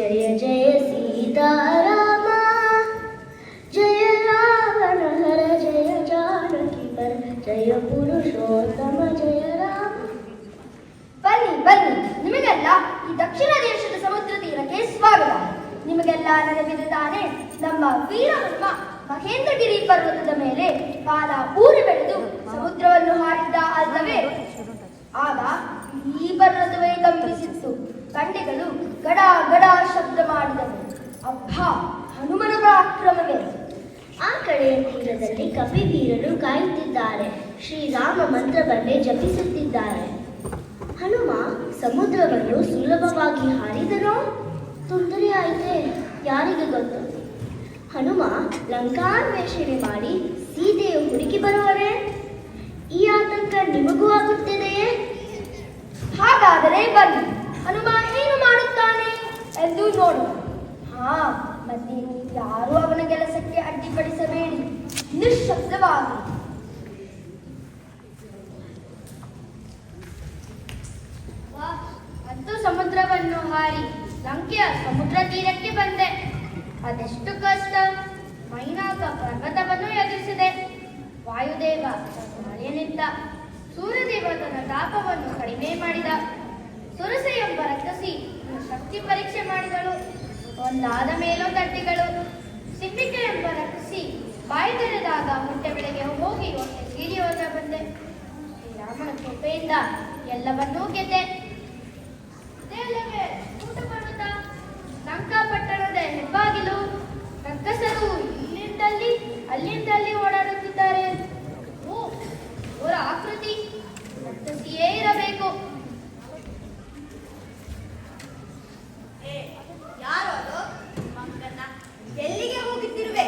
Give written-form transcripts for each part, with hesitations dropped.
ಜಯ ಜಯ ಸೀತಾರಾಮ ಜಯ ರಾವಣ ಹರ ಜಯ ಜಾನಕಿ ಹರ ಜಯ ಪುರುಷೋತ್ತಮ ಜಯ ರಾಮ. ಬನ್ನಿ ಬನ್ನಿ, ನಿಮಗೆಲ್ಲ ಈ ದಕ್ಷಿಣ ದೇಶದ ಸಮುದ್ರ ತೀರಕ್ಕೆ ಸ್ವಾಗತ. ನಿಮಗೆಲ್ಲ ನೆನಪಿದೆ ತಾನೆ, ನಮ್ಮ ವೀರ ಹನುಮ ಮಹೇಂದ್ರಗಿರಿ ಪರ್ವತದ ಮೇಲೆ ಕಾಲ ಊರಿ ಬೆಳೆದು ಸಮುದ್ರವನ್ನು ಹಾರಿದ್ದ ಅಲ್ಲವೇ? ಆಗ ಈ ಪರ್ವತವೇ ಕಂಪಿಸಿತ್ತು, ಬಂಡೆಗಳು ಗಡ ಗಡ ಶಬ್ದ ಮಾಡಿದವು. ಅಬ್ಬಾ, ಹನುಮನ ಪರಾಕ್ರಮವೇ! ಆ ಕಡೆಯ ತೀರದಲ್ಲಿ ಕಪಿವೀರರು ಕಾಯುತ್ತಿದ್ದಾರೆ. ಶ್ರೀರಾಮ ಮಂತ್ರವನ್ನೇ ಜಪಿಸುತ್ತಿದ್ದಾರೆ. ಹನುಮ ಸಮುದ್ರವನ್ನು ಸುಲಭವಾಗಿ ಹಾರಿದನೋ? ತೊಂದರೆಯಾಯಿತೆ, ಯಾರಿಗೆ ಗೊತ್ತು? ಹನುಮ ಲಂಕಾನ್ವೇಷಣೆ ಮಾಡಿ ಸೀತೆಯ ಹುಡುಕಿ ಬರುವರೆ? ಈ ಆತಂಕ ನಿಮಗೂ ಆಗುತ್ತಿದೆಯೇ? ಹಾಗಾದರೆ ಬನ್ನಿ, ಹನುಮ ಏನು ಮಾಡುತ್ತಾನೆ ಎಂದು ನೋಡುವ. ಮತ್ತೆ ಯಾರು ಅವನ ಕೆಲಸಕ್ಕೆ ಅಡ್ಡಿಪಡಿಸಬೇಡಿ, ನಿಶ್ಶಬ್ದವಾಗಿ. ಅಂತೂ ಸಮುದ್ರವನ್ನು ಹಾರಿ ಲಂಕೆಯ ಸಮುದ್ರ ತೀರಕ್ಕೆ ಬಂದೆ. ಅದೆಷ್ಟು ಕಷ್ಟ! ಮೈನಾಕ ಪರ್ವತವನ್ನು ಎದುರಿಸಿದೆ. ವಾಯುದೇವ ಮಳೆಯನಿದ್ದ. ಸೂರ್ಯದೇವ ತನ್ನ ತಾಪವನ್ನು ಕಡಿಮೆ ಮಾಡಿದ. ಸುರಸೆ ಎಂಬ ರಕ್ಕಸಿ ಶಕ್ತಿ ಪರೀಕ್ಷೆ ಮಾಡಿದಳು. ಒಂದಾದ ಮೇಲೊಂದಡ್ಡಿಗಳು. ಸಿಂಹಿಕೆ ಎಂಬ ರಕ್ಕಸಿ ಬಾಯಿ ತೆರೆದಾಗ ಹೊಟ್ಟೆ ಬೆಳೆಗೆ ಹೋಗಿ ಹೊಟ್ಟೆ ಸೀಳಿ ಹೋದ ಬಂದೆ. ಶ್ರೀರಾಮನ ಕೃಪೆಯಿಂದ ಎಲ್ಲವನ್ನೂ ಗೆದ್ದೆ. ಊಟ ಪರ್ವತ, ಲಂಕಾ ಪಟ್ಟಣದ ಹೆಬ್ಬಾಗಿಲು. ರಕ್ಕಸರು ಇಲ್ಲಿಂದಲ್ಲಿ ಅಲ್ಲಿಂದಲ್ಲಿ ಓಡಾಡುತ್ತಿದ್ದಾರೆ. ಅವರ ಆಕೃತಿ ರಕ್ಕಸಿಯೇ ಇರಬೇಕು. ಯಾರು ಅದು? ಮಂಕನ್ನ ಎಲ್ಲಿಗೆ ಹೋಗುತ್ತಿರುವೆ?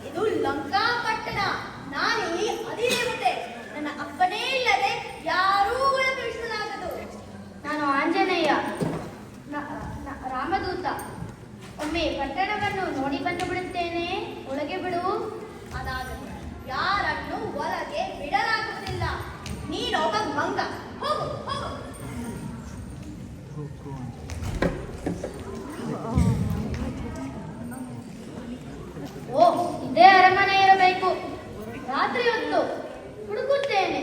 ಇದು ಲಂಕಾ ಪಟ್ಟಣ. ನಾನಿಲ್ಲಿ ಅಧಿದೇವತೆ. ನನ್ನ ಅಪ್ಪನೇ ಇಲ್ಲದೆ ಯಾರೂ ಒಳಪಡಿಸಲಾಗದು. ನಾನು ಆಂಜನೇಯ, ರಾಮದೂತ. ಒಮ್ಮೆ ಪಟ್ಟಣವನ್ನು ನೋಡಿ ಬಂದು ಬಿಡುತ್ತೇನೆ, ಒಳಗೆ ಬಿಡು. ಅದಾಗಲಿ, ಯಾರನ್ನು ಒಳಗೆ ಬಿಡಲಾಗುವುದಿಲ್ಲ. ನೀನೊಬ್ಬ ಮಂಗ, ಹೋಗು ಹೋಗು. ಓ, ಇದೇ ಅರಮನೆ ಇರಬೇಕು. ರಾತ್ರಿ ಹೊತ್ತು ಹುಡುಕುತ್ತೇನೆ,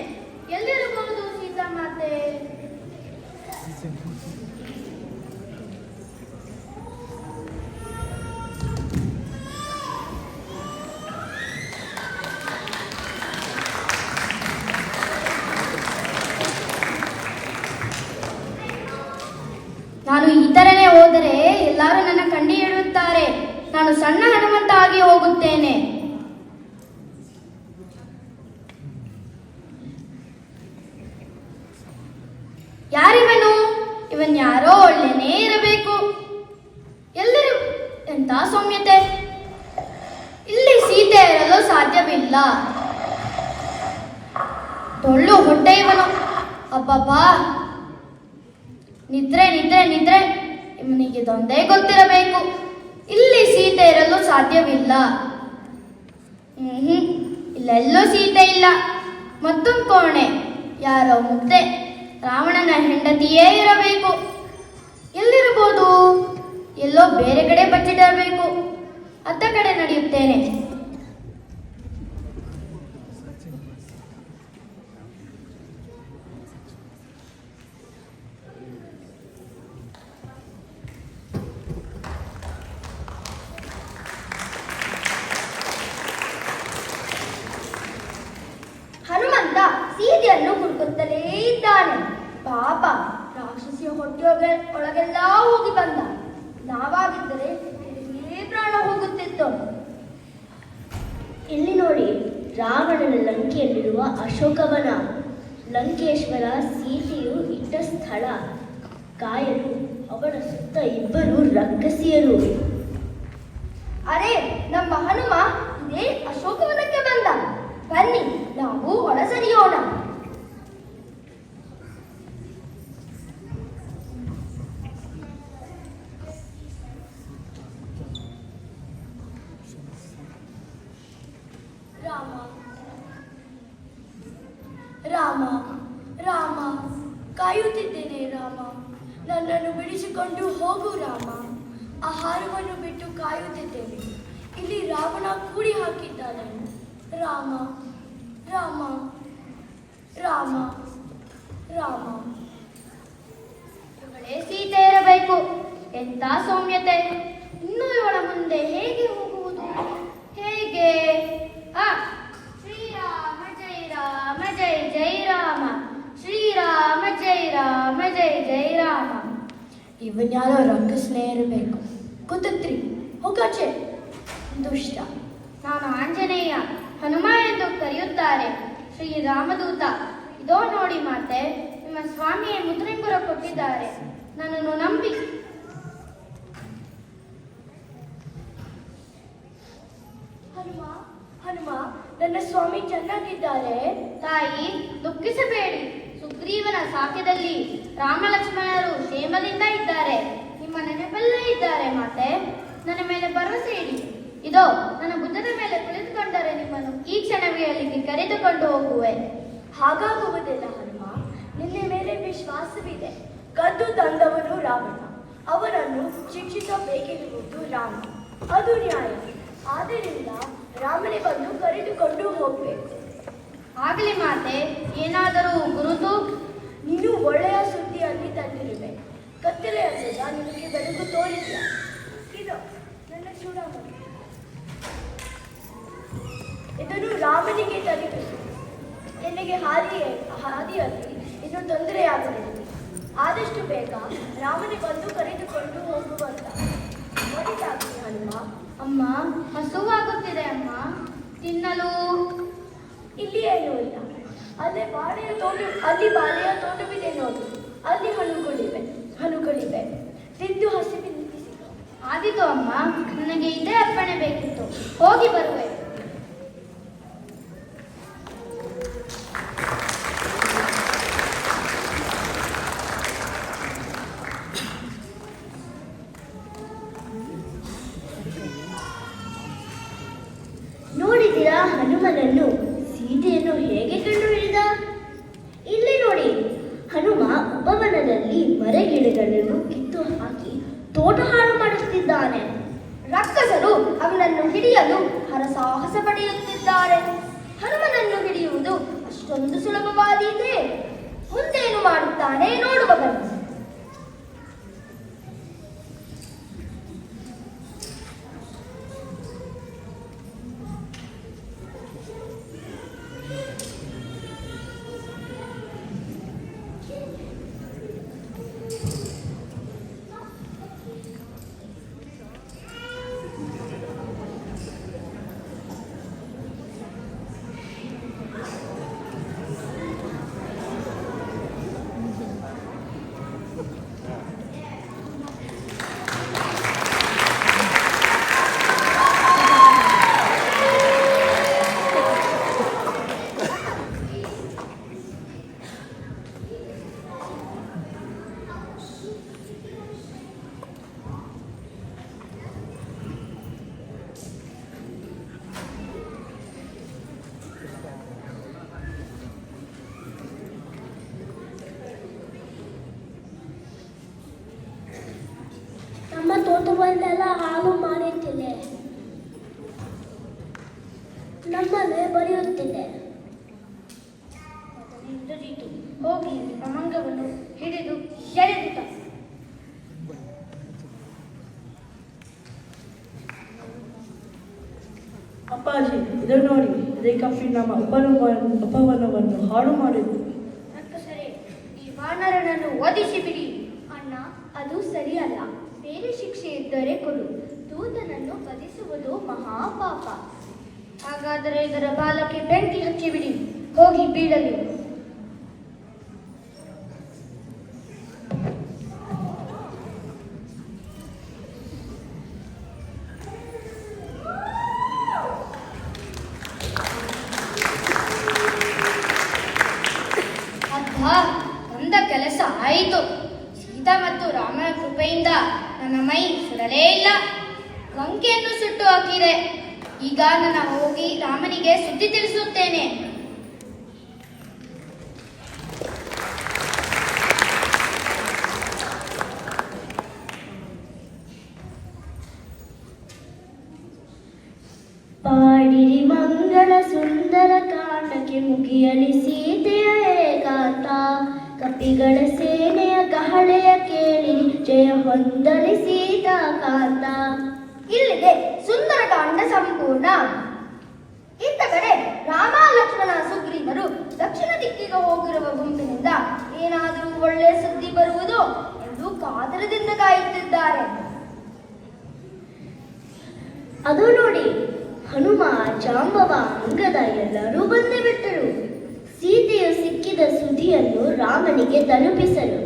ಎಲ್ಲಿರಬಹುದು ಸೀತಾಮಾತೆ? ನಾನು ಈ ತರನೇ ಹೋದರೆ ಎಲ್ಲರೂ ನನ್ನ ಕಂಡಿ ಹಿಡಿಯುತ್ತಾರೆ. ನಾನು ಸಣ್ಣ ಹನುಮಂತ ಆಗಿ ಹೋಗುತ್ತೇನೆ. ಯಾರಿವನು? ಇವನ್ ಯಾರೋ ಒಳ್ಳೆನೇ ಇರಬೇಕು. ಎಲ್ಲರೂ ಎಂತ ಸೌಮ್ಯತೆ! ಇಲ್ಲಿ ಸೀತೆ ಇರಲು ಸಾಧ್ಯವಿಲ್ಲ. ಟೊಳ್ಳು ಹೊಟ್ಟೆ ಇವನು. ಅಬ್ಬಬ್ಬಾ, ನಿದ್ರೆ ನಿದ್ರೆ ನಿದ್ರೆ. ಇವನಿಗೆ ಇದೊಂದೇ ಗೊತ್ತಿರಬೇಕು, ಇಲ್ಲಿ ಸೀತೆ ಇರಲು ಸಾಧ್ಯವಿಲ್ಲ. ಇಲ್ಲೆಲ್ಲೂ ಸೀತೆ ಇಲ್ಲ. ಮತ್ತೊಂದು ಕೋಣೆ, ಯಾರೋ ಮುಗ್ದೆ, ರಾವಣನ ಹೆಂಡತಿಯೇ ಇರಬೇಕು. ಎಲ್ಲಿರಬಹುದು? ಎಲ್ಲೋ ಬೇರೆ ಕಡೆ ಬಚ್ಚಿಡಬೇಕು. ಅತ್ತ ಕಡೆ ನಡೆಯುತ್ತೇನೆ. ಹನುಮಂತ ಸೀತೆಯನ್ನು ಹುಡುಕುತ್ತಲೇ ಇದ್ದಾನೆ. ಪಾಪ, ರಾಕ್ಷಸಿಯ ಹೊಟ್ಟೆ ಒಳಗೆಲ್ಲ ಹೋಗಿ ಬಂದ. ನಾವಾಗಿದ್ದರೆ ಪ್ರಾಣ ಹೋಗುತ್ತಿತ್ತು. ಇಲ್ಲಿ ನೋಡಿ, ರಾವಣನ ಲಂಕೆಯಲ್ಲಿರುವ ಅಶೋಕವನ. ಲಂಕೇಶ್ವರ ಸೀತೆಯು ಇಟ್ಟ ಸ್ಥಳ. ಕಾಯಲು ಅವಳ ಸುತ್ತ ಇಬ್ಬರು ರಕ್ಕಸಿಯರು. ಅರೆ, ನಮ್ಮ ಹನುಮ ಇದೇ ಅಶೋಕವನಕ್ಕೆ ಬಂದ. ಬನ್ನಿ, ನಾವು ಹೊರಸರಿಯೋಣ. ರಾಮ ರಾಮ ರಾಮ, ಕಾಯುತ್ತಿದ್ದೇನೆ ರಾಮ. ನನ್ನನ್ನು ಬಿಡಿಸಿಕೊಂಡು ಹೋಗು ರಾಮ. ಆಹಾ, ಆಹಾರವನ್ನು ಬಿಟ್ಟು ಕಾಯುತ್ತಿದ್ದೇವೆ. ಇಲ್ಲಿ ರಾವಣ ಕೂಡಿ ಹಾಕಿದ್ದಾನೆ. ರಾಮ ರಾಮ ರಾಮ ರಾಮ. ಇವಳೇ ಸೀತೆ ಇರಬೇಕು. ಎಂಥ ಸೌಮ್ಯತೆ! ಇನ್ನು ಇವಳ ಮುಂದೆ ಹೇಗೆ ಹೋಗುವುದು? ಹೇಗೆ? ಶ್ರೀರಾಮ ಜೈ ರಾಮ ಜೈ ಜೈ ರಾಮ, ಶ್ರೀರಾಮ ಜೈ ರಾಮ ಜೈ ಜೈ ರಾಮ. ಇವನ್ಯಾರೋ ರಕ್ಕಸನೇ ಇರಬೇಕು. ಕುತತ್ರಿ, ಹೊಗಚೆ, ದುಷ್ಟ. ನಾನು ಆಂಜನೇಯ, ಹನುಮ ಎಂದು ಕರೆಯುತ್ತಾರೆ. ಶ್ರೀರಾಮದೂತ. ಇದೋ ನೋಡಿ ಮಾತೆ, ನಿಮ್ಮ ಸ್ವಾಮಿಯೇ ಮುದ್ರೆಂಗುರ ಕೊಟ್ಟಿದ್ದಾರೆ. ನನ್ನನ್ನು ನಂಬಿ. ಹನುಮ ಹನುಮ, ನನ್ನ ಸ್ವಾಮಿ ಚೆನ್ನಾಗಿದ್ದಾರೆ. ತಾಯಿ, ದುಃಖಿಸಬೇಡಿ. ಸುಗ್ರೀವನ ಸಾಕ್ಯದಲ್ಲಿ ರಾಮ ಲಕ್ಷ್ಮಣರು ಕ್ಷೇಮದಿಂದ ಇದ್ದಾರೆ. ನಿಮ್ಮ ನೆನಪಲ್ಲೇ ಇದ್ದಾರೆ ಮಾತೆ. ನನ್ನ ಮೇಲೆ ಭರವಸೆ ಇಡಿ. ಇದೋ ನನ್ನ ಭುಜದ ಮೇಲೆ ಕುಳಿತುಕೊಂಡರೆ ನಿಮ್ಮನ್ನು ಈ ಕ್ಷಣವೇ ಅಲ್ಲಿಗೆ ಕರೆದುಕೊಂಡು ಹೋಗುವೆ. ಹಾಗಾಗುವುದಿಲ್ಲ ಹನುಮ, ನಿನ್ನ ಮೇಲೆ ವಿಶ್ವಾಸವಿದೆ. ಕದ್ದು ತಂದವನು ರಾವಣ, ಅವನನ್ನು ಶಿಕ್ಷಿಸಬೇಕಿರುವುದು ರಾಮ. ಅದು ನ್ಯಾಯ. ಆದ್ದರಿಂದ ರಾಮನೇ ಬಂದು ಕರೆದುಕೊಂಡು ಹೋಗಬೇಕು. ಆಗಲಿ ಮಾತೆ. ಏನಾದರೂ ಗುರುತು? ನೀನು ಒಳ್ಳೆಯ ಸುದ್ದಿಯಲ್ಲಿ ತಂದಿರುವೆ. ಕತ್ತಲೆಯಲ್ಲಿದ್ದ ನಿನಗೆ ಬೆಳಕು ತೋರಿಲ್ಲ. ಇದು ನನ್ನ ಚೂಡಾಮಣಿ. ಇದನ್ನು ರಾಮನಿಗೆ ತಲುಪಿಸು. ನಿನಗೆ ಹಾದಿಯಲ್ಲಿ ಇನ್ನು ತೊಂದರೆಯಾಗಲಿದೆ. ಆದಷ್ಟು ಬೇಗ ರಾಮನೇ ಬಂದು ಕರೆದುಕೊಂಡು ಹೋಗುವಂತ. ಒಳಿತಾಗಲಿ ಹನುಮ. ಅಮ್ಮ, ಹಸುವಾಗುತ್ತಿದೆ ಅಮ್ಮ. ತಿನ್ನಲು ಇಲ್ಲಿ ಏನೂ ಇಲ್ಲ. ಅಲ್ಲಿ ಬಾಳೆಯ ತೋಟವಿದೆ ನೋಡು. ಅಲ್ಲಿ ಹಣ್ಣುಗಳಿವೆ. ತಿಂದು ಹಸಿವಿನಿಸಿಕೊ. ಆದಿತು ಅಮ್ಮ, ನನಗೆ ಇದೇ ಅಪ್ಪಣೆ ಬೇಕಿತ್ತು. ಹೋಗಿ ಬರುವೆ. ನೋಡಿದಿರಾ ಹನುಮನನ್ನು? ಸೀತೆಯನ್ನು ಹೇಗೆ ಕಂಡು ಹಿಡಿದ? ಇಲ್ಲಿ ನೋಡಿ, ಹನುಮ ಉಪವನದಲ್ಲಿ ಮರಗಿಡಗಳನ್ನು ಕಿತ್ತು ಹಾಕಿ ತೋಟ ಹಾಳು ಮಾಡುತ್ತಿದ್ದಾನೆ. ರಕ್ಕಸರು ಅವನನ್ನು ಹಿಡಿಯಲು ಹರಸಾಹಸ ಪಡೆಯುತ್ತಿದ್ದಾರೆ. ಹನುಮನನ್ನು ಹಿಡಿಯುವುದು ಅಷ್ಟೊಂದು ಸುಲಭವಾದೀತೆ? ಮುಂದೇನು ಮಾಡುತ್ತಾನೆ ನೋಡುವ ಬನ್ನಿ. ನಮ್ಮ ತೋಟವನ್ನೆಲ್ಲ ಹಾಳು ಮಾಡುತ್ತಿದೆ. ನಮ್ಮನ್ನೇ ಬರೆಯುತ್ತಿದೆ. ಹೋಗಿ ಕಮಂಗವನ್ನು ಹಿಡಿದು ಎಳೆದುತ. ಅಪ್ಪಾಜಿ, ಇದು ನೋಡಿ, ಇದೇ ಕಪ್ಪಿ ನಮ್ಮ ಉಪವನವನ್ನು ಹಾಳು ಮಾಡಿದ್ದು. ಸರಿ, ಈ ವಾನರನನ್ನು ವಧಿಸಿ ಬಿಡಿ. ಅಣ್ಣ, ಅದು ಸರಿಯಲ್ಲ. ಬೇರೆ ಶಿಕ್ಷೆ ಇದ್ದರೆ ಕೊಡು. ದೂತನನ್ನು ವಧಿಸುವುದು ಮಹಾಪಾಪ. ಹಾಗಾದರೆ ಇದರ ಬಾಲಕ್ಕೆ ಬೆಂಕಿ ಹಚ್ಚಿಬಿಡಿ. ಹೋಗಿ ಬೀಳಲಿ. ಬಂದ ಕೆಲಸ ಆಯಿತು. ಸೀತಾ ಮತ್ತು ರಾಮನ ಕೃಪೆಯಿಂದ ನನ್ನ ಮೈ ಸುಡಲೇ ಇಲ್ಲ. ಲಂಕೆಯನ್ನು ಸುಟ್ಟು ಹಾಕಿದೆ. ಈಗ ನಾನು ಹೋಗಿ ರಾಮನಿಗೆ ಸುದ್ದಿ ತಿಳಿಸುತ್ತೇನೆ. ಮಾಡಿರಿ ಮಂಗಳ ಸುಂದರ ಕಾಂಡಕ್ಕೆ ಮುಗಿಯಲಿ ಸೀತೆಯ ಏಕಾಂತ ಕಪಿಗಳ ಸೇನೆಯ ಕಹಳೆಯ ಕೇಳಿರಿ ಜಯ ಹೊಂದಲಿ ಸೀತಾಕಾಂತ. ಇಲ್ಲಿಗೆ ಸುಂದರಕಾಂಡ ಸಂಪೂರ್ಣ. ಇತ್ತ ಕಡೆ ರಾಮ ಲಕ್ಷ್ಮಣ ಸುಗ್ರೀವರು ದಕ್ಷಿಣ ದಿಕ್ಕಿಗೆ ಹೋಗಿರುವ ಗುಂಪಿನಿಂದ ಏನಾದರೂ ಒಳ್ಳೆಯ ಸುದ್ದಿ ಬರುವುದೋ ಎಂದು ಕಾತರದಿಂದ ಕಾಯುತ್ತಿದ್ದಾರೆ. ಅದು ನೋಡಿ, ಹನುಮ, ಜಾಂಬವ, ಅಂಗದ ಎಲ್ಲರೂ ಬಂದೇ ಬಿಟ್ಟರು ಸೀತೆಯು ಸಿಕ್ಕಿದ ಸುದ್ದಿಯನ್ನು ರಾಮನಿಗೆ ತಲುಪಿಸಲು.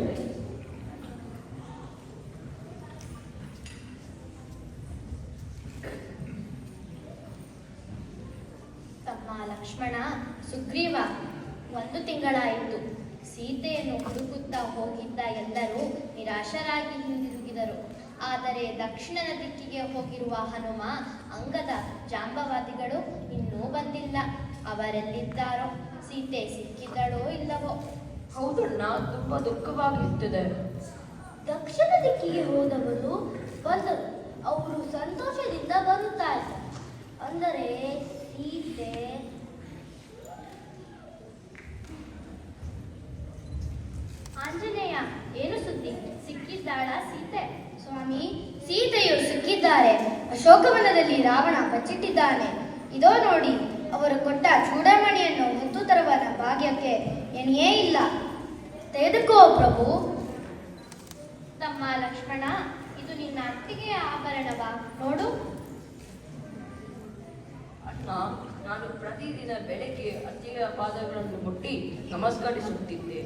ತಮ್ಮ ಲಕ್ಷ್ಮಣ, ಸುಗ್ರೀವ, 1 ತಿಂಗಳಾಯಿತು. ಸೀತೆಯನ್ನು ಹುಡುಕುತ್ತಾ ಹೋಗಿದ್ದ ಎಲ್ಲರೂ ನಿರಾಶರಾಗಿ ಹಿಂದಿರುಗಿದರು. ಆದರೆ ದಕ್ಷಿಣದ ದಿಕ್ಕಿಗೆ ಹೋಗಿರುವ ಹನುಮ, ಅಂಗದ, ಜಾಂಬವಾದಿಗಳು ಇನ್ನೂ ಬಂದಿಲ್ಲ. ಅವರೆಲ್ಲಿದ್ದಾರೋ? ಸೀತೆ ಸಿಕ್ಕಿದಳೋ ಇಲ್ಲವೋ? ಹೌದಣ್ಣ, ತುಂಬಾ ದುಃಖವಾಗಿರುತ್ತದೆ. ದಕ್ಷಿಣ ದಿಕ್ಕಿಗೆ ಹೋದವರು ಬಂದರು. ಅವರು ಸಂತೋಷದಿಂದ ಬರುತ್ತಾರೆ. ಅಂದರೆ ಸೀತೆ ಆಂಜನೇಯ, ಏನು ಸುದ್ದಿ? ಸಿಕ್ಕಿದ್ದಾಳ ಸೀತೆ? ಸ್ವಾಮಿ, ಸೀತೆಯು ಸಿಕ್ಕಿದ್ದಾರೆ. ಅಶೋಕವನದಲ್ಲಿ ರಾವಣ ಬಚ್ಚಿಟ್ಟಿದ್ದಾನೆ. ಇದೋ ನೋಡಿ, ಅವರು ಕೊಟ್ಟ ಚೂಡಾಮಣಿಯನ್ನು ಹೊತ್ತು ತರುವನ ಭಾಗ್ಯಕ್ಕೆ ಎಣೆಯೇ ಇಲ್ಲ. ತೆಗೆದುಕೋ ಪ್ರಭು. ತಮ್ಮ ಲಕ್ಷ್ಮಣ, ಇದು ನಿನ್ನ ಅತ್ತಿಗೆಯ ಆಭರಣವಾ? ನೋಡು. ಅಣ್ಣ, ನಾನು ಪ್ರತಿದಿನ ಬೆಳಗ್ಗೆ ಅತ್ತಿಗೆಯ ಪಾದಗಳನ್ನು ಮುಟ್ಟಿ ನಮಸ್ಕರಿಸುತ್ತಿದ್ದೆ.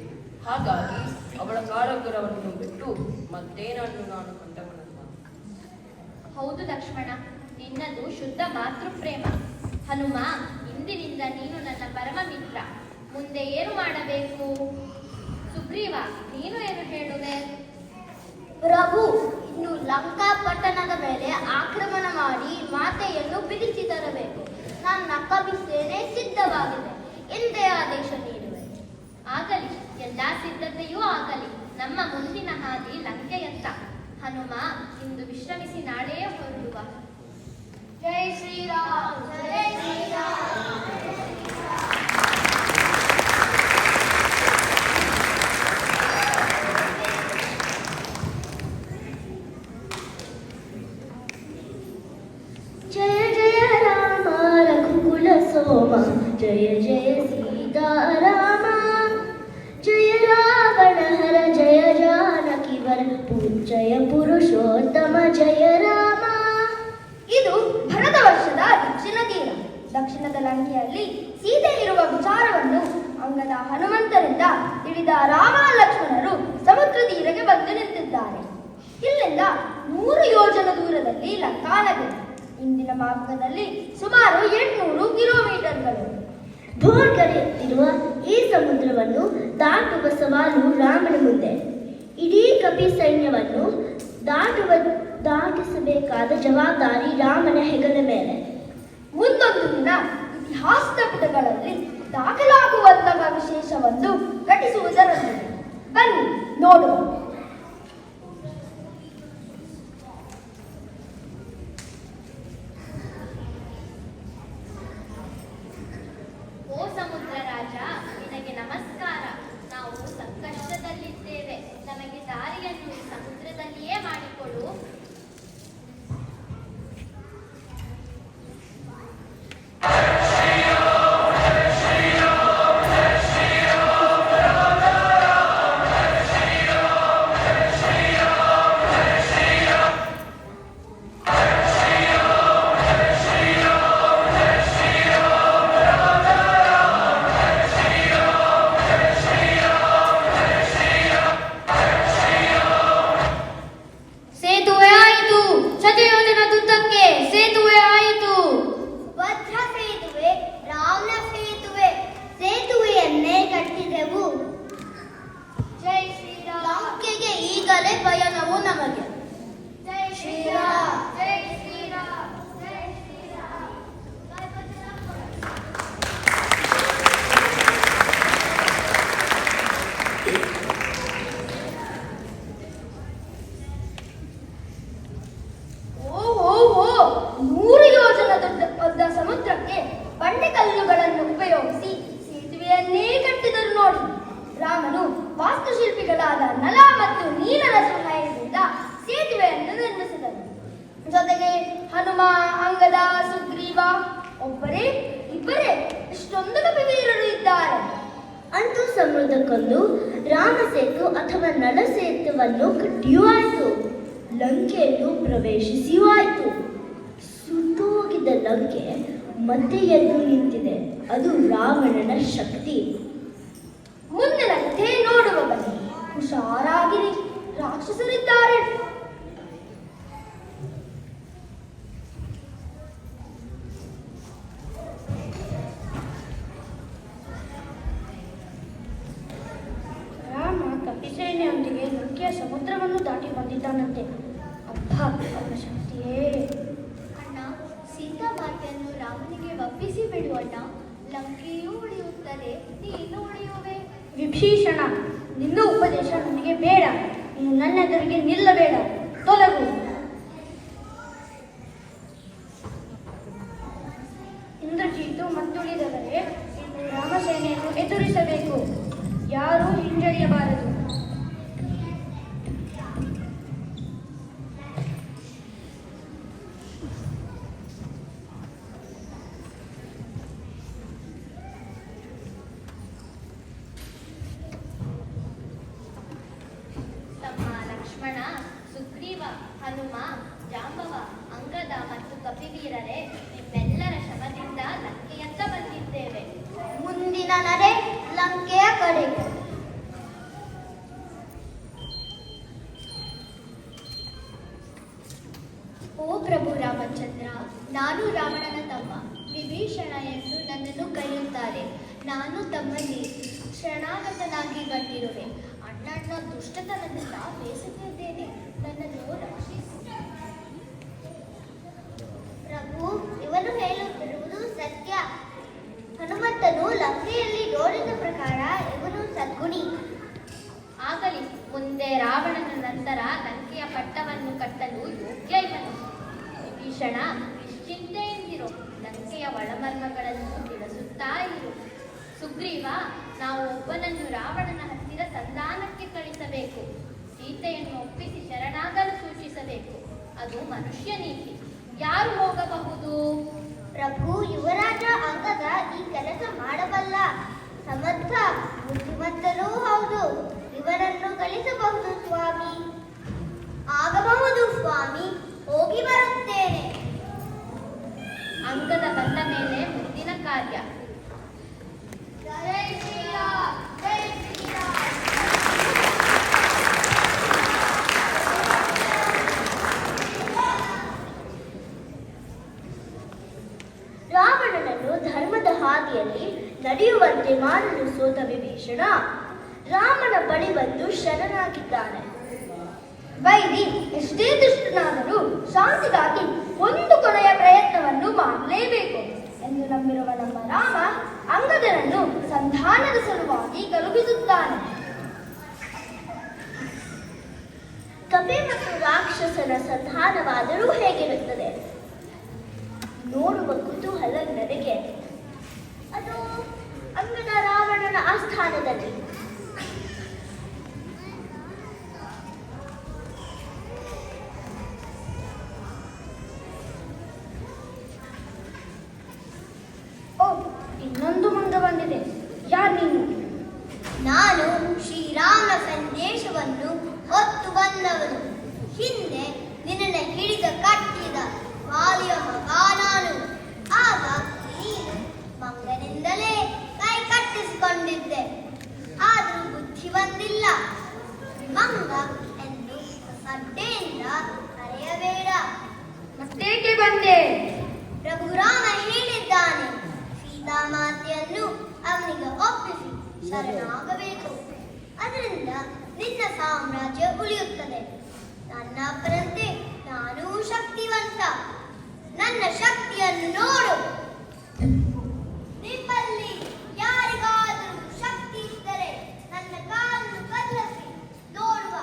ಹಾಗಾಗಿ ಅವಳ ಕಾಳಗರವನ್ನು ಬಿಟ್ಟು ಮತ್ತೇನನ್ನು ನಾನು ಕಂಡವನಲ್ಲ. ಹೌದು ಲಕ್ಷ್ಮಣ, ನಿನ್ನದು ಶುದ್ಧ ಮಾತೃಪ್ರೇಮ. ಹನುಮ, ಇಂದಿನಿಂದ ನೀನು ನನ್ನ ಪರಮ ಮಿತ್ರ. ಮುಂದೆ ಏನು ಮಾಡಬೇಕು? ಸುಗ್ರೀವ, ನೀನು ಏನು ಹೇಳುವೆ? ಪ್ರಭು, ಇನ್ನು ಲಂಕಾ ಪಟ್ಟಣದ ಮೇಲೆ ಆಕ್ರಮಣ ಮಾಡಿ ಮಾತೆಯನ್ನು ಬಿಡಿಸಿ ತರಬೇಕು. ನನ್ನ ಕವಿ ಸೇನೆ ಸಿದ್ಧವಾಗಿದೆ. ಎಂದೇ ಆದೇಶ ನೀಡುವೆ. ಆಗಲಿ, ಎಲ್ಲಾ ಸಿದ್ಧತೆಯೂ ಆಗಲಿ. ನಮ್ಮ ಮುಂದಿನ ಹಾದಿ ಲಂಕೆಯತ್ತ. ಹನುಮ, ಇಂದು ವಿಶ್ರಮಿಸಿ ನಾಳೆಯೇ ಹೊರಡುವ. ಜೈ ಶ್ರೀರಾಮ್, ಜೈ ಶ್ರೀರಾಮ್. ಜಯ ಜಯ ರಾಮ ರಘುಕುಲ ಸೋಮ, ಜಯ ಜಯ ಸೀತಾರಾಮ, ಜಯ ರಾವಣ ಹರ, ಜಯ ಜಾನಕಿ ವರ, ಜಯ ಪುರುಷೋತ್ತಮ, ಜಯ ರಾಮ. ಇದು ಭರದ ವರ್ಷದ ದಕ್ಷಿಣ ತೀರ. ದಕ್ಷಿಣದ ಲಂಕೆಯಲ್ಲಿ ಸೀತೆ ಇರುವ ವಿಚಾರವನ್ನು ಅಂಗದ ಹನುಮಂತರಿಂದ ತಿಳಿದ ರಾಮ ಲಕ್ಷ್ಮಣರು ಸಮುದ್ರ ತೀರಕ್ಕೆ ಬಂದು ನಿಂತಿದ್ದಾರೆ. ಇಲ್ಲಿಂದ 100 ಯೋಜನ ದೂರದಲ್ಲಿ ಲಂಕಾನಗರಿ. ಇಂದಿನ ಮಾರ್ಗದಲ್ಲಿ ಸುಮಾರು 800 ಕಿಲೋಮೀಟರ್ಗಳು. ಭೋರ್ಗರೆಯುತ್ತಿರುವ ಈ ಸಮುದ್ರವನ್ನು ದಾಟುವ ಸವಾಲು ರಾಮನ ಮುಂದೆ. ಇಡೀ ಕಪಿ ಸೈನ್ಯವನ್ನು ದಾಟಿಸಬೇಕಾದ ಜವಾಬ್ದಾರಿ ರಾಮನ ಹೆಗಲ ಮೇಲೆ. ಮುಂದೊಂದು ದಿನ ಇತಿಹಾಸದ ಪುಟಗಳಲ್ಲಿ ದಾಖಲಾಗುವಂತಹ ವಿಶೇಷವೊಂದು ಘಟಿಸುವುದರೊಂದಿಗೆ ಬನ್ನಿ ನೋಡುವ. ಓ ಸಮುದ್ರ ರಾಜ, ನಿನಗೆ ನಮಸ್ಕಾರ. ನಾವು ಸಂಕಷ್ಟದಲ್ಲಿದ್ದೇವೆ. ನಮಗೆ ದಾರಿಯನ್ನು ಈ ಸಮುದ್ರದಲ್ಲಿಯೇ ಮಾಡಿಕೊಡು. ಸೇತುವೆ ಆಯಿತು. ಶತಯೋಜನದುದ್ದಕ್ಕೆ ಸೇತುವೆ ಆಯಿತು. ಭದ್ರ ಸೇತುವೆ, ರಾವಣ ಸೇತುವೆ, ಸೇತುವೆಯನ್ನೇ ಕಟ್ಟಿದೆವು. ಜೈ ಶ್ರೀರಾಮ್. ಲಂಕೆಗೆ ಈಗಲೇ ಪಯಣವು ನಮಗೆ. ಜೈ ಶ್ರೀರಾಮ್. ಜೈ ಶ್ರೀರಾಮ್. ಜೈ ಶ್ರೀರಾಮ್. ಓ 100 ಯೋಜನ ದೊಡ್ಡ ಸಮುದ್ರಕ್ಕೆ ಹನುಮ, ಅಂಗದ, ಸುಗ್ರೀವ ಒಬ್ಬರೇ ಇಬ್ಬರೇ ಇಷ್ಟೊಂದು ಕಪಿವೀರರು ಇದ್ದಾರೆ. ಅಂತೂ ಸಮುದ್ರಕ್ಕೊಂದು ರಾಮಸೇತು ಅಥವಾ ನಳಸೇತುವನ್ನು ಕಟ್ಟಿಯೂ ಆಯಿತು. ಲಂಕೆಯನ್ನು ಪ್ರವೇಶಿಸಿಯೂ ಆಯಿತು. ಸುಟ್ಟೋಗಿದ್ದ ಲಂಕೆ ಮತ್ತೆ ಎದ್ದು ನಿಂತಿದೆ. ಅದು ರಾವಣನ ಶಕ್ತಿ. ಮುಂದಿನ ಕಥೆ ನೋಡುವ ಬನ್ನಿ. ಹುಷಾರಾಗಿರಿ, ರಾಕ್ಷಸರಿದ್ದಾರೆ. ರಾಮ ಕಪಿಸೇನೆಯೊಂದಿಗೆ ಲಂಕೆಯ ಸಮುದ್ರವನ್ನು ದಾಟಿ ಬಂದಿದ್ದಾನಂತೆ. ಅಬ್ಬ, ಅವನ ಶಕ್ತಿಯೇ! ಅಣ್ಣ, ಸೀತಾಮಾತೆಯನ್ನು ರಾಮನಿಗೆ ಒಪ್ಪಿಸಿ ಬಿಡುವಣ್ಣ. ಲಂಕೆಯೂ ಉಳಿಯುತ್ತದೆ, ನೀನು ಉಳಿಯುವೆ. ವಿಭೀಷಣ, ನಿನ್ನ ಉಪದೇಶ ನನಗೆ ಬೇಡ. ನೀನು ನನ್ನ ಎದುರಿಗೆ ನಿಲ್ಲಬೇಡ, ತೊಲಗು. ಇಂದ್ರಜಿತು ಮತ್ತುಳಿದವರೇ, ಇನ್ನು ರಾಮಸೇನೆಯನ್ನು ಎದುರಿಸಬೇಕು. ಯಾರೂ ಹಿಂಜರಿಯಬಾರದು. ತಮ್ಮ ಲಕ್ಷ್ಮಣ, ಸುಗ್ರೀವ, ಹನುಮ, ಜಾಂಬವ, ಅಂಗದ ಮತ್ತು ಕಪಿವೀರರೇ, ನಿಮ್ಮೆಲ್ಲರ ಶ್ರಮದಿಂದ ಲಂಕೆಯತ್ತ ಬಂದಿದ್ದೇವೆ. ಮುಂದಿನ ನಡೆ ಲಂಕೆಯ ಕಡೆಗೆ. ಓ ಪ್ರಭು ರಾಮಚಂದ್ರ, ನಾನು ರಾವಣನ ತಮ್ಮ ವಿಭೀಷಣ ಎಂದು ನನ್ನನ್ನು ಕರೆಯುತ್ತಾರೆ. ನಾನು ತಮ್ಮಲ್ಲಿ ಶರಣಾಗತನಾಗಿ ಬಂದಿರುವೆ. ಅಣ್ಣನ ದುಷ್ಟತನದಿಂದ ಬೇಸತ್ತಿದ್ದೇನೆ, ನನ್ನನ್ನು ರಕ್ಷಿಸಿ. ಪ್ರಭು, ಇವನು ಹೇಳುತ್ತಿರುವುದು ಸತ್ಯ. ಹನುಮಂತನು ಲಂಕೆಯಲ್ಲಿ ನೋಡಿದ ಪ್ರಕಾರ ಇವನು ಸದ್ಗುಣಿ. ಆಗಲಿ, ಮುಂದೆ ರಾವಣನ ನಂತರ ಲಂಕೆಯ ಪಟ್ಟವನ್ನು ಕಟ್ಟಲು ಯೋಗ್ಯ ಇವನು. ವಿಭೀಷಣ, ನಿಶ್ಚಿಂತೆಯಿಂದಿರು. ಲಂಕೆಯ ಒಳಮರ್ಮಗಳನ್ನು ತಿಳಿಸುತ್ತಾ ಇರು. ಸುಗ್ರೀವ, ನಾವು ಒಬ್ಬನನ್ನು ರಾವಣನ ಹತ್ತಿರ ಸಂಧಾನಕ್ಕೆ ಕಳಿಸಬೇಕು. ಸೀತೆಯನ್ನು ಒಪ್ಪಿಸಿ ಶರಣಾಗಲು ಸೂಚಿಸಬೇಕು. ಅದು ಮನುಷ್ಯ ನೀತಿ. ಯಾರು ಹೋಗಬಹುದು? ಪ್ರಭು, ಯುವರಾಜ ಅಂಗದ ಈ ಕೆಲಸ ಮಾಡಬಲ್ಲ. ಸಮರ್ಥ, ಬುದ್ಧಿವಂತನೂ ಹೌದು. ಇವರನ್ನು ಕಳಿಸಬಹುದು ಸ್ವಾಮಿ. ಆಗಬಹುದು ಸ್ವಾಮಿ, ಹೋಗಿ ಬರುತ್ತೇನೆ. ಅಂಗದ ಬಂದ ಮೇಲೆ ಮುಂದಿನ ಕಾರ್ಯ. ಜೈ ಶ್ರೀರಾಮ್, ಜೈ ಶ್ರೀರಾಮ್. ರಾವಣನನ್ನು ಧರ್ಮದ ಹಾದಿಯಲ್ಲಿ ನಡೆಯುವಂತೆ ಮಾಡಲು ಸೋತ ವಿಭೀಷಣ ರಾಮನ ಬಳಿ ಬಂದು ಶರಣಾಗಿದ್ದಾನೆ. ವೈರಿ ಎಷ್ಟೇ ದುಷ್ಟನಾದರೂ ಶಾಂತಿಗಾಗಿ ಒಂದು ಕೊನೆಯ ಪ್ರಯತ್ನವನ್ನು ಮಾಡಲೇಬೇಕು ಎಂದು ನಂಬಿರುವ ನಮ್ಮ ರಾಮ ಅಂಗದನನ್ನು ಸಂಧಾನದ ಸಲುವಾಗಿ ಕಳುಹಿಸುತ್ತಾನೆ. ಕಪಿ ಮತ್ತು ರಾಕ್ಷಸನ ಸಂಧಾನವಾದರೂ ಹೇಗಿರುತ್ತದೆ ನೋಡುವ ಕುತೂಹಲ ನನಗೆ. ಅದು ಅಂಗದ ರಾವಣನ ಆಸ್ಥಾನದಲ್ಲಿ. ಓ, ಇನ್ನೊಂದು ಮಂಗ ಬಂದಿದೆ. ಯಾರು ನೀನು? ನಾನು ಶ್ರೀರಾಮ ಸಂದೇಶವನ್ನು ಹೊತ್ತು ಬಂದವನು. ಹಿಂದೆ ನಿನ್ನನ್ನು ಹಿಡಿದ ಕಟ್ಟಿದ ವಾಲಿಯ ಮಗ ನಾನು. ಆಗ ನೀನು ಮಂಗನಿಂದಲೇ ಕೈ ಕಟ್ಟಿಸಿಕೊಂಡಿದ್ದೆ. ಆದರೂ ಬುದ್ಧಿ ಬಂದಿಲ್ಲ. ಮಂಗ ಎಂದು ಸಡ್ಡೆಯಿಂದ ಕರೆಯಬೇಡ. ಮತ್ತೇಕೆ ಬಂದೆ? ಪ್ರಭು ರಾಮ ಹೇಳಿದ್ದಾನೆ, ಸೀತಾಮಾತೆಯನ್ನು ಅವನಿಗೆ ಒಪ್ಪಿಸಿ ಶರಣಾಗಬೇಕು. ಅದರಿಂದ ನಿನ್ನ ಸಾಮ್ರಾಜ್ಯ ಉಳಿಯುತ್ತದೆ. ನನ್ನ ಅಪ್ಪರಂತೆ ನಾನೂ ಶಕ್ತಿವಂತ. ನನ್ನ ಶಕ್ತಿಯನ್ನು ನೋಡು. ನಿಮ್ಮಲ್ಲಿ ಯಾರಿಗಾದರೂ ಶಕ್ತಿ ಇದ್ದರೆ ನನ್ನ ಕಾಲನ್ನು ಕದಲಿಸಿ ನೋಡುವ.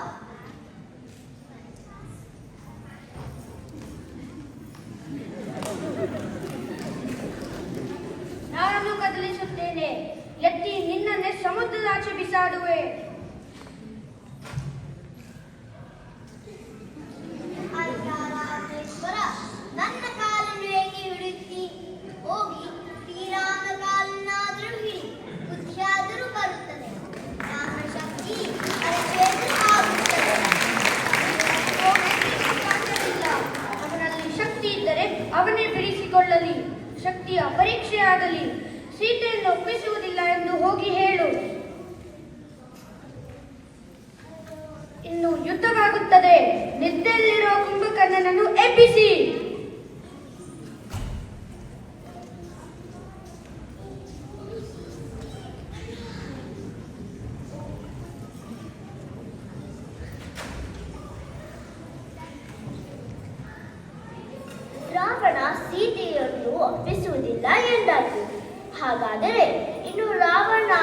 ನಾನು ಕದಲಿಸುತ್ತೇನೆ. ಎತ್ತಿ ನಿನ್ನನ್ನೇ ಸಮುದ್ರದಾಚೆ ಬಿಸಾಡುವೆ. ಅಯ್ಯ ರಾಮೇಶ್ವರ, ನನ್ನ ಇದ್ದರೆ ಅವನೇ ಬಿಡಿಸಿಕೊಳ್ಳಲಿ. ಶಕ್ತಿಯ ಪರೀಕ್ಷೆ ಆಗಲಿ. ಸೀತೆಯನ್ನು ಒಪ್ಪಿಸುವುದಿಲ್ಲ ಎಂದು ಹೋಗಿ ಹೇಳು. ಇನ್ನು ಯುದ್ಧವಾಗುತ್ತದೆ. ನಿದ್ದೆಯಲ್ಲಿರುವ ಕುಂಭಕರ್ಣನನ್ನು ಎಬ್ಬಿಸಿ. ರಾವಣ ಸೀತೆಯನ್ನು ಒಪ್ಪಿಸುವುದಿಲ್ಲ ಎಂದಾಯಿತು. ಹಾಗಾದರೆ ಇನ್ನು ರಾವಣರ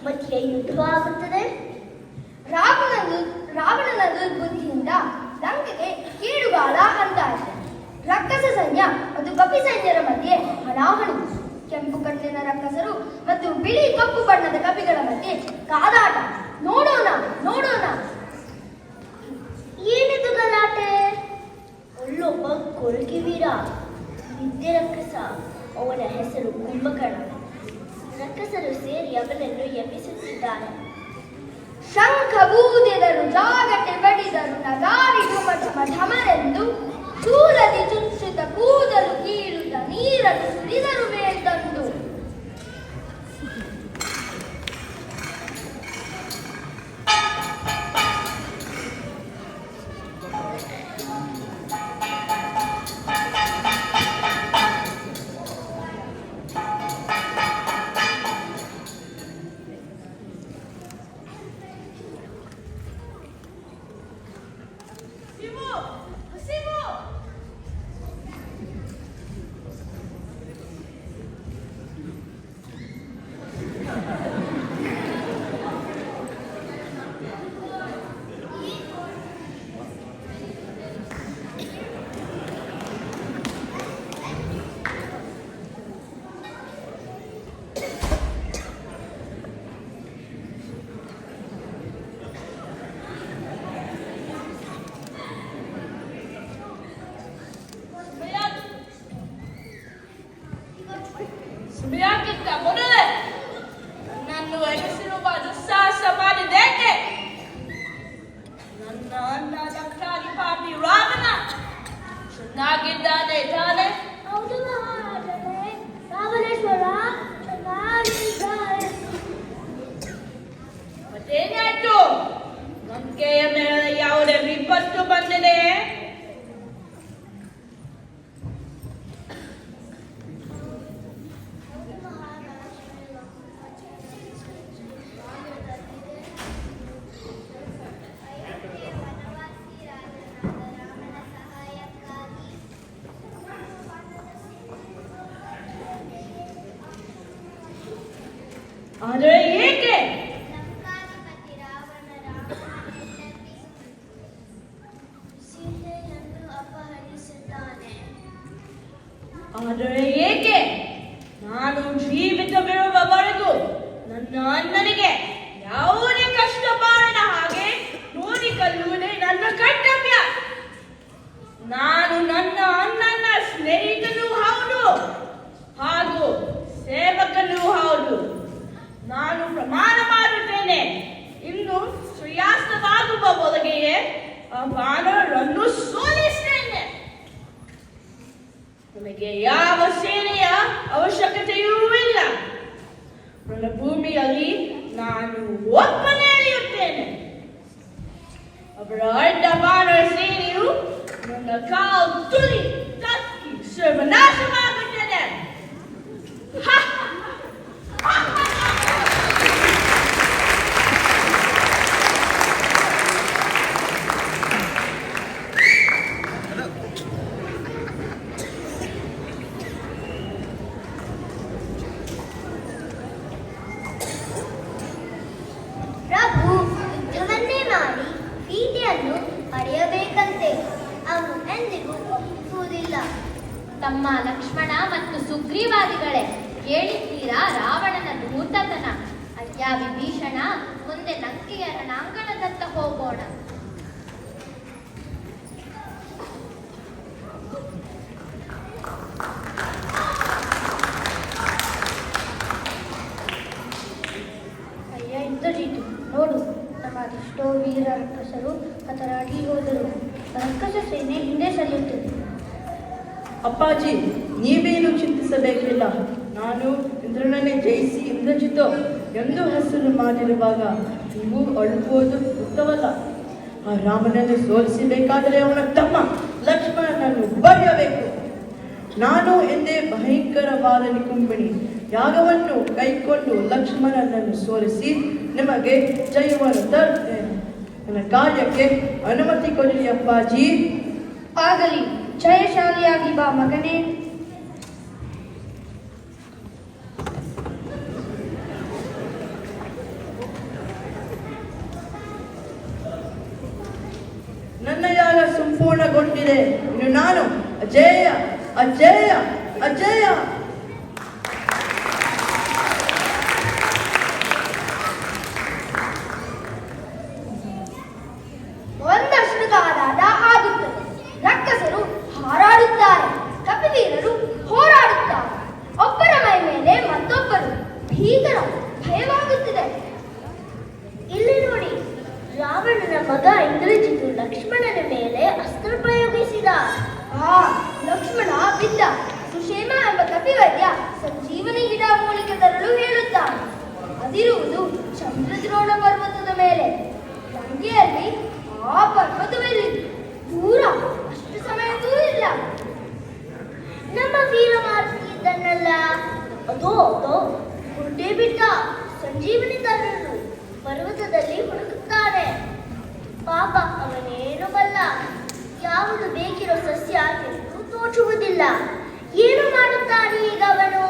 ಮಧ್ಯೆ ಯುದ್ಧವಾಗುತ್ತದೆ. ರಾವಣನ ದುರ್ಬುದ್ಧಿಯಿಂದ ಲಂಕೆಗೆ ಕೀಡುಗಾಲ ಅಂತಾಯಿತು. ರಕ್ಕಸ ಸೈನ್ಯ ಮತ್ತು ಕಪಿ ಸೈನ್ಯರ ಮಧ್ಯೆ ಹಣಾಹಣಿ. ಕೆಂಪು ಕಣ್ಣಿನ ರಕ್ಕಸರು ಮತ್ತು ಬಿಳಿ ಕಪ್ಪು ಬಣ್ಣದ ಕಪಿಗಳ ಮಧ್ಯೆ ಕಾದಾಟ. ನೋಡೋಣ ನೋಡೋಣ. ಏನಿದು ಗಲಾಟೆ? ಅಲ್ಲೊಬ್ಬ ಕೊರಗಿ ವೀರ, ನಿದ್ದೆ ರಕ್ಕಸ. ಅವನ ಹೆಸರು ಕುಂಭಕರ್ಣ. ರಕ್ಕಸರು ಸೇರಿ ಅವನನ್ನು ಎಬ್ಬಿಸುತ್ತಿದ್ದಾರೆ. ಶಂಖ ಊದಿದರು, ಜಾಗಟೆ ಬಡಿದರು, ನಗಾರಿ ಢಮ ಢಮ ಢಮರೆಂದು ಶೂಲದಿ ಚುಚ್ಚುತ್ತ ಕೂದಲು ಕೀಳುತ್ತ ನೀರನ್ನು ಸುರಿದರು ಮೇಲ್ದಂಡು. ಸಮಯಕ್ಕಿಂತ ಮೊದಲೇ ನನ್ನನ್ನು ಎದುರಿಸಿರುವ ದುಸ್ಸಾಹಸ ಮಾಡಿದ್ದೇಕೆ? ನನ್ನ ಅಣ್ಣ ಲಂಕಾಧಿಪತಿ ರಾವಣ ಚೆನ್ನಾಗಿದ್ದಾನೆ ತಾನೆ? ಹೌದು ಮಹಾರಾಜರೇ, ರಾವಣೇಶ್ವರ ಚೆನ್ನಾಗಿದ್ದಾರೆ. ಮತ್ತೇನಾಯ್ತು? ಲಂಕೆಯ ಮೇಲೆ ಯಾವುದೇ ವಿಪತ್ತು ಬಂದಿದೆಯೇ? ಆದರೆ ಏಕೆ? ಲಂಕಾಧಿಪತಿ ಸೀತೆಯನ್ನು ಅಪಹರಿಸುತ್ತಾನೆ. ಆದರೆ ಏಕೆ? ನಾನು ಜೀವಿತವಿರುವವರೆಗೂ ನನ್ನ ಅಣ್ಣನಿಗೆ ಯಾವುದೇ ಕಷ್ಟ ಬಾರದ ಹಾಗೆ ನೋಡಿಕೊಳ್ಳುವುದೇ ನನ್ನ ಕರ್ತವ್ಯ. ನಾನು ನನ್ನ ಅಣ್ಣನ ಸ್ನೇಹಿತನೂ ಹೌದು ಹಾಗೂ ಸೇವಕನೂ ಹೌದು. ನಾನು ಪ್ರಮಾಣ ಮಾಡುತ್ತೇನೆ, ಇನ್ನು ಸೂರ್ಯಾಸ್ತವಾಗುವ ಒಳಗೆಯೇ ಆ ವಾನರನ್ನು ಸೋಲಿಸ್ತೇನೆ. ನಮಗೆ ಯಾವ ಸೇನೆಯ ಅವಶ್ಯಕತೆಯೂ ಇಲ್ಲ. ರಣಭೂಮಿಯಲ್ಲಿ ನಾನು ಒಬ್ಬನೇ ಇಳಿಯುತ್ತೇನೆ. ಅವರ ಅಡ್ಡ ವಾನರ ಸೇನೆಯು ನನ್ನ ಕಾಲು ತುಳಿ ಕಕ್ಕಿ ಸರ್ವನಾಶವಾಗುತ್ತದೆ. ಪ್ರಭು ಯುದ್ಧವನ್ನೇ ಮಾಡಿ ಸೀತೆಯನ್ನು ಪಡೆಯಬೇಕಂತೆ. ಅವನು ಎಂದಿಗೂ ಒಪ್ಪುವುದಿಲ್ಲ. ತಮ್ಮ ಲಕ್ಷ್ಮಣ ಮತ್ತು ಸುಗ್ರೀವಾದಿಗಳೇ, ಕೇಳಿದ್ದೀರಾ ರಾವಣನ ಧೂರ್ತತನ? ಅಯ್ಯ ವಿಭೀಷಣ, ಮುಂದೆ ಲಂಕೆಯ ರಣಾಂಗಣದತ್ತ ಹೋಗೋಣ. ಅಯ್ಯ ಇಂದ್ರಜಿತು, ನೋಡು, ನಮ್ಮ ಅದೆಷ್ಟೋ ವೀರ ರಕ್ಕಸರು ಹತರಾಗಿ ಹೋದರು. ರಕ್ಕಸ ಸೇನೆ ಹಿಂದೆ ಸರಿಯುತ್ತದೆ. ಅಪ್ಪಾಜಿ, ನೀವೇನು ಚಿಂತಿಸಬೇಕಿಲ್ಲ. ನಾನು ಇಂದ್ರನನ್ನೇ ಜಯಿಸಿ ಇಂದ್ರಜಿತು ಎಂದು ಹೆಸರು ಮಾಡಿರುವಾಗ ನೀವು ಅಳುವುದು ಉತ್ತವಲ್ಲ. ಆ ರಾಮನನ್ನು ಸೋಲಿಸಬೇಕಾದರೆ ಅವನ ತಮ್ಮ ಲಕ್ಷ್ಮಣನನ್ನು ಬರೆಯಬೇಕು. ನಾನು ಎಂದೇ ಭಯಂಕರವಾದ ನಿಕುಂಬಿನಿ ಯಾಗವನ್ನು ಕೈಕೊಂಡು ಲಕ್ಷ್ಮಣನನ್ನು ಸೋಲಿಸಿ ನಿಮಗೆ ಜಯವನ್ನು ತರುತ್ತೇನೆ. ನನ್ನ ಕಾರ್ಯಕ್ಕೆ ಅನುಮತಿ ಕೊಡಲಿ ಅಪ್ಪಾಜಿ. ಆಗಲಿ, ಜಯಶಾಲಿಯಾಗಿ ಬಾ ಮಗನೇ. ನನ್ನ ಯಾಗ ಸಂಪೂರ್ಣಗೊಂಡಿದೆ. ಇನ್ನು ನಾನು ಅಜೇಯ ಅಜೇಯ ಅಜೇಯ. ಒಂದಷ್ಟು ಕಾಲಾಟ ಆಗುತ್ತದೆ. ರಕ್ಕಸರು ಹಾರಾಡುತ್ತಾರೆ, ಕಪಿವೀರರು ಹೋರಾಡುತ್ತಾರೆ. ಒಬ್ಬರ ಮೈ ಮೇಲೆ ಮತ್ತೊಬ್ಬರು. ಭೀಕರ ಭಯವಾಗುತ್ತಿದೆ. ಇಲ್ಲಿ ನೋಡಿ, ರಾವಣನ ಮಗ ಇಂದ್ರಜಿತು ಲಕ್ಷ್ಮಣನ ಮೇಲೆ ಅಸ್ತ್ರ ಪ್ರಯೋಗಿಸಿದ. ಆ ಲಕ್ಷ್ಮಣ ಬಿದ್ದ. ಸುಷೇಮ ಎಂಬ ಕಪಿವೈದ್ಯ ಸಂಜೀವನಿ ಗಿಡ ಮೂಲಿಕೆ ತರಲು ಹೇಳುತ್ತಾನೆ. ಅದಿರುವುದು ಚಂದ್ರದ್ರೋಣ ಪರ್ವತದ ಮೇಲೆ. ಲಂಕೆಯಲ್ಲಿ ಆ ಪರ್ವತವೆಲ್ಲಿ? ದೂರ, ಅಷ್ಟು ಸಮಯವೂ ಇಲ್ಲ. ನಮ್ಮ ವೀರಮಾರುತಿ ಇದ್ದನ್ನಲ್ಲ, ಅದೋ ಹೊರಟೇ ಬಿಟ್ಟ. ಸಂಜೀವನಿ ತರಲು ಪರ್ವತದಲ್ಲಿ ಹುಡುಕುತ್ತಾನೆ. ಪಾಪ, ಅವನೇನು ಬಲ್ಲ. ಯಾವುದು ಬೇಕಿರೋ ಸಸ್ಯ ಎಂದು ತೋಚುವುದಿಲ್ಲ. ಏನು ಮಾಡುತ್ತಾನೆ ಈಗ ಅವನು?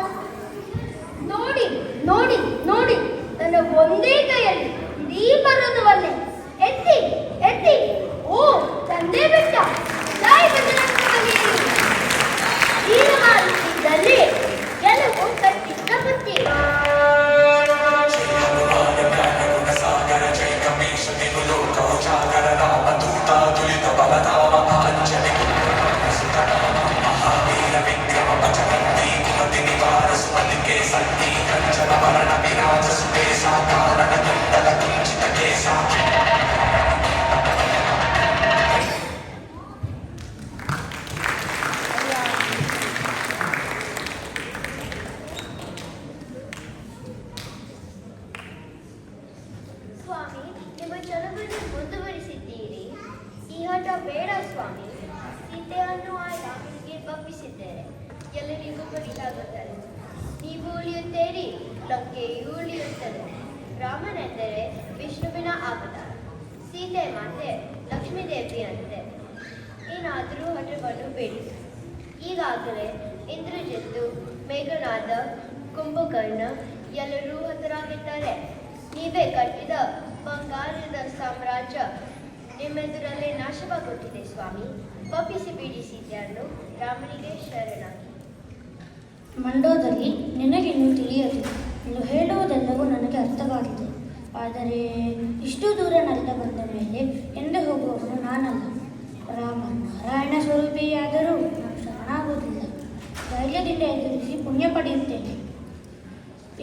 ನೋಡಿ ನೋಡಿ ನೋಡಿ, ನನ್ನ ಒಂದೇ ಕೈಯಲ್ಲಿ ಇಡೀ ಪರ್ವತವನ್ನೇ ಎತ್ತಿ ಎತ್ತಿ. ಓ, ತಂದೆ ಬಿಟ್ಟ. ಜೈ ಬಜರಂಗಬಲಿ. ವೀರಮಾರುತಿದ್ದಲ್ಲಿ ಗೆಲುವು ಕಟ್ಟಿದ್ದ ಬುದ್ಧಿ. ಸ್ವಾಮಿ, ನಿಮ್ಮ ಚಲವನ್ನು ಮುಂದುವರಿಸಿದ್ದೀರಿ. ಈ ಹಠ ಬೇಡ ಸ್ವಾಮಿ. ಸೀತೆಯನ್ನು ಆ ರಾಮನಿಗೆ ಒಪ್ಪಿಸಿದ್ದೇನೆ. ಎಲ್ಲರಿಗೂ ಬರಿದಾಗುತ್ತದೆ. ನೀವು ಉಳಿಯುತ್ತೀರಿ, ಲಂಕೆಯೂ ಉಳಿಯುತ್ತದೆ. ರಾಮನೆಂದರೆ ವಿಷ್ಣುವಿನ ಅವತಾರ, ಸೀತೆ ಮಾತೆ ಲಕ್ಷ್ಮೀದೇವಿಯಂತೆ. ಏನಾದರೂ ಹಠವನ್ನು ಬೇಡಿ. ಈಗಾಗಲೇ ಇಂದ್ರಜಿತ್ತು, ಮೇಘನಾದ, ಕುಂಭಕರ್ಣ ಎಲ್ಲರೂ ಹತರಾಗಿದ್ದಾರೆ. ನೀವೇ ಕಟ್ಟಿದ ಬಂಗಾರದ ಸಾಮ್ರಾಜ್ಯ ನಿಮ್ಮೆದುರಲ್ಲೇ ನಾಶವಾಗುತ್ತಿದೆ ಸ್ವಾಮಿ. ಒಪ್ಪಿಸಿ ಬಿಡಿ ಸೀತೆಯನ್ನು. ರಾಮನಿಗೆ ಶರಣಾಗಿ. ಮಂಡೋದರಿ, ನಿನಗಿನ್ನೂ ತಿಳಿಯದು. ನೀನು ಹೇಳುವುದೆಲ್ಲವೂ ನನಗೆ ಅರ್ಥವಾಗಿದೆ. ಆದರೆ ಇಷ್ಟು ದೂರ ನಡೆದು ಬಂದ ಮೇಲೆ ಎಂದು ಹೋಗುವವನು ನಾನಲ್ಲ. ರಾಮ ನಾರಾಯಣ ಸ್ವರೂಪಿಯಾದರೂ ನಾನು ಶರಣಾಗುವುದಿಲ್ಲ. ಧೈರ್ಯದಿಂದ ಎದುರಿಸಿ ಪುಣ್ಯ ಪಡೆಯುತ್ತೇನೆ.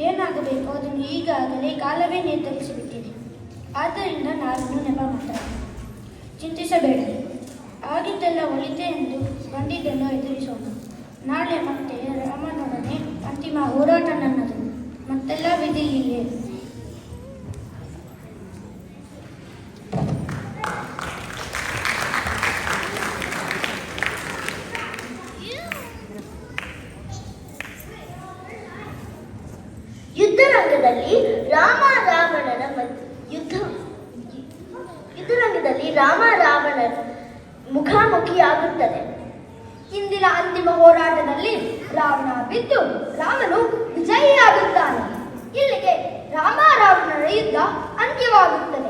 ಏನಾಗಬೇಕು ಅದನ್ನು ಈಗಾಗಲೇ ಕಾಲವೇ ನಿರ್ಧರಿಸಿಬಿಟ್ಟಿದೆ. ಆದ್ದರಿಂದ ನಾವಿನ್ನು ನೆಪ ಮಾತ್ರ. ಚಿಂತಿಸಬೇಡ. ಆಗಿದ್ದೆಲ್ಲ ಒಳಿತೆ ಎಂದು ಬಂದಿದ್ದನ್ನು ಎದುರಿಸೋಣ. ನಾಳೆ ಮತ್ತೆ ರಾಮನೊಡನೆ ಅಂತಿಮ ಹೋರಾಟ ನನ್ನದು. ಮತ್ತೆಲ್ಲ ವಿಧಿ ಹೀಗೆ. ಯುದ್ಧರಂಗದಲ್ಲಿ ರಾಮ ರಾವಣನ ಮುಖಾಮುಖಿಯಾಗುತ್ತದೆ. ಇಂದಿನ ಅಂತಿಮ ಹೋರಾಟದಲ್ಲಿ ರಾವಣ ಬಿದ್ದು ರಾಮನು ವಿಜಯಿಯಾಗುತ್ತಾನೆ. ಇಲ್ಲಿಗೆ ರಾಮ ರಾವಣನ ಯುದ್ಧ ಅಂತ್ಯವಾಗುತ್ತದೆ.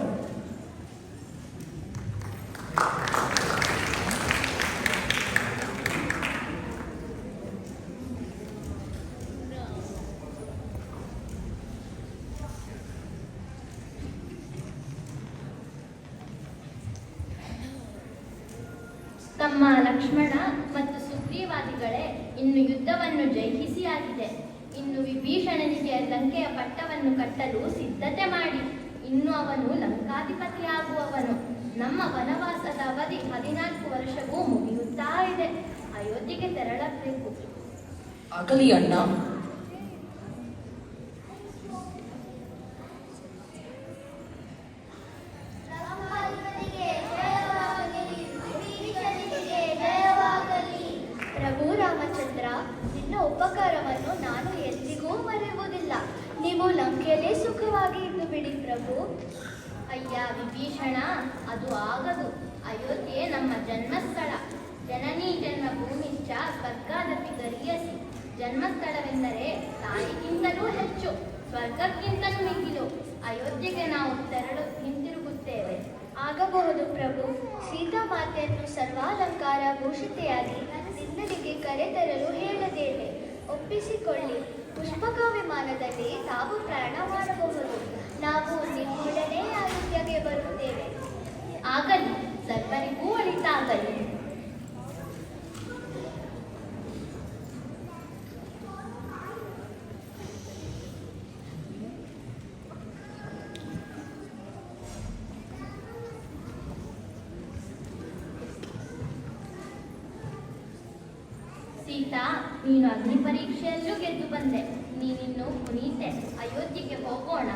ತಮ್ಮ ಲಕ್ಷ್ಮಣ ಮತ್ತು ಸುಗ್ರೀವಾದಿಗಳೇ, ಇನ್ನು ಯುದ್ಧವನ್ನು ಜಯಿಸಿಯಾಗಿದೆ. ಇನ್ನು ವಿಭೀಷಣನಿಗೆ ಲಂಕೆಯ ಪಟ್ಟವನ್ನು ಕಟ್ಟಲು ಸಿದ್ಧತೆ ಮಾಡಿ. ಇನ್ನು ಅವನು ಲಂಕಾಧಿಪತಿಯಾಗುವವನು. ನಮ್ಮ ವನವಾಸದ ಅವಧಿ 14 ವರ್ಷವೂ ಮುಗಿಯುತ್ತಾ ಇದೆ. ಅಯೋಧ್ಯೆಗೆ ತೆರಳಬೇಕು. ಆಗಲಿ ಅಣ್ಣ. ಪ್ರಭು ರಾಮಚಂದ್ರ, ನಿನ್ನ ಉಪಕಾರವನ್ನು ನಾನು ಎಂದಿಗೂ ಮರೆಯುವುದಿಲ್ಲ. ನೀವು ಲಂಕೆಯಲ್ಲೇ ಸುಖವಾಗಿ ಇದ್ದು ಬಿಡಿ ಪ್ರಭು. ಅಯ್ಯ ವಿಭೀಷಣ, ಅದು ಆಗದು. ಅಯೋಧ್ಯೆ ನಮ್ಮ ಜನ್ಮಸ್ಥಳ. ಜನನೀ ಜನ್ಮಭೂಮಿಶ್ಚ ಸ್ವರ್ಗಾದಪಿ ಗರೀಯಸಿ. ಜನ್ಮಸ್ಥಳವೆಂದರೆ ತಾಯಿಗಿಂತಲೂ ಹೆಚ್ಚು, ಸ್ವರ್ಗಕ್ಕಿಂತಲೂ ಮಿಗಿಲು. ಅಯೋಧ್ಯೆಗೆ ನಾವು ಹಿಂತಿರುಗುತ್ತೇವೆ. ಆಗಬಹುದು ಪ್ರಭು. ಸೀತಾಮಾತೆಯನ್ನು ಸರ್ವಾಲಂಕಾರ ಭೂಷಿತೆಯಾಗಿ ನಿನ್ನಲ್ಲಿಗೆ ಕರೆತರಲು ಹೇಳದೇನೆ. ಒಪ್ಪಿಸಿಕೊಳ್ಳಿ. ಪುಷ್ಪಕ ವಿಮಾನದಲ್ಲಿ ತಾವು ಪ್ರಯಾಣ ಮಾಡಬಹುದು. ನಾವು ನಿಮ್ಮೊಡನೆ ಅಯೋಧ್ಯೆಗೆ ಬರುತ್ತೇವೆ. ಆಗಲಿ, ಸರ್ವರಿಗೂ ಒಳಿತಾಗಲಿ. ಸೀತಾ, ನೀನು ಅಗ್ನಿ ಪರೀಕ್ಷೆಯಲ್ಲೂ ಗೆದ್ದು ಬಂದೆ. ನೀನಿನ್ನು ಪುನೀತೆ. ಅಯೋಧ್ಯೆಗೆ ಹೋಗೋಣ.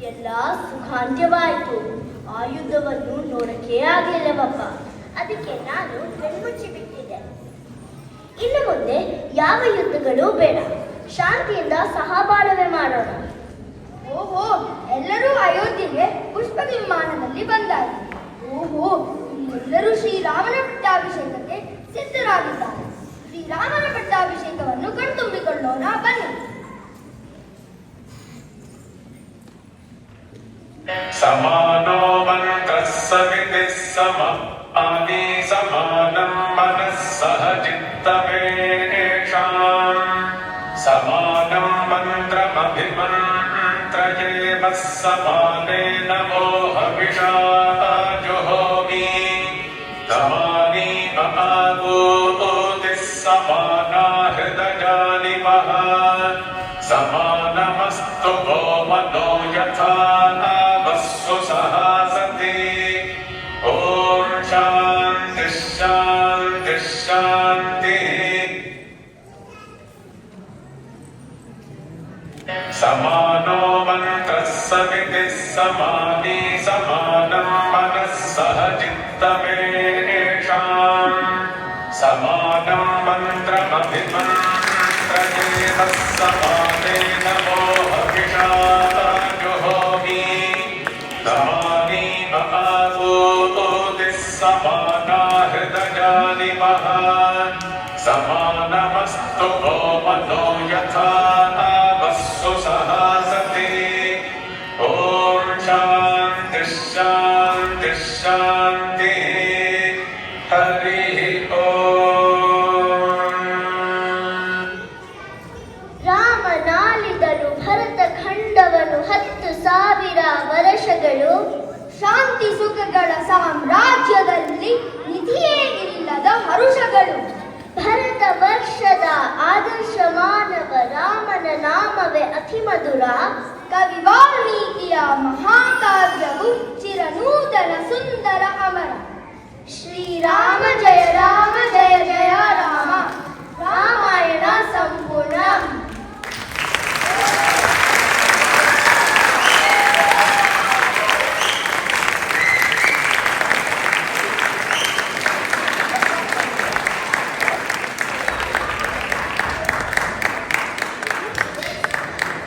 ಎಲ್ಲ ಸುಖಾಂತ್ಯವಾಯಿತು. ಆ ಯುದ್ಧವನ್ನು ನೋಡಕ್ಕೆ ಆಗಲಿಲ್ಲವಪ್ಪ. ಅದಕ್ಕೆ ನಾನು ಕಣ್ಮುಚ್ಚಿ ಬಿಟ್ಟಿದ್ದೆ. ಇನ್ನು ಮುಂದೆ ಯಾವ ಯುದ್ಧಗಳು ಬೇಡ. ಶಾಂತಿಯಿಂದ ಸಹಬಾಳ್ವೆ ಮಾಡೋಣ. ಓಹೋ, ಎಲ್ಲರೂ ಅಯೋಧ್ಯೆಗೆ ಪುಷ್ಪಕ ವಿಮಾನದಲ್ಲಿ ಬಂದಾಯಿತು. ಓಹೋ, ಎಲ್ಲರೂ ಶ್ರೀರಾಮನ ಪಟ್ಟಾಭಿಷೇಕಕ್ಕೆ ಸಿದ್ಧರಾಗಿದ್ದಾರೆ. ಶ್ರೀರಾಮನ ಪಟ್ಟಾಭಿಷೇಕವನ್ನು ಕಣ್ತುಂಬಿಕೊಳ್ಳೋಣ, ಬನ್ನಿ. समानो मन्त्रः सवितिः समानी समानं मनः सह चित्तमेषाम् समानं मन्त्रमभिमन्त्रयेव समानेन मोहविषा जुहोमि समानी महाभूतिः समाना हृदयानिमः समानमस्तु वो मनो यथा सहासति. ॐ शान्ति शान्ति शान्तिः. समानो मन्त्रः सवितिः समानी समानं मनः सह चित्तमेषाम् समानं मन्त्रमभिमन्त्रयेव समानेन मोहविषा जुहोमि समानी महाभूतिः समाना हृदयानिमः समानमस्तु वो मनो यथा वस्सु सहासति. ॐ शान्ति शान्ति शान्तिः. हरिः ॐ. ರಾಮನಾಲಿದನು ಭರತ ಖಂಡವನು 10,000 ವರ್ಷಗಳು. ಶಾಂತಿ ಸುಖಗಳ ಸಾಮ್ರಾಜ್ಯದಲ್ಲಿ ನಿಧಿಯೇ ಇಲ್ಲದ ಹರುಷಗಳು. ಭರತ ವರ್ಷದ ಆದರ್ಶ ಮಾನವ ರಾಮನ ನಾಮವೇ ಅತಿ ಮಧುರ. ಕವಿ ವಾಲ್ಮೀಕಿಯ ಮಹಾಕಾವ್ಯ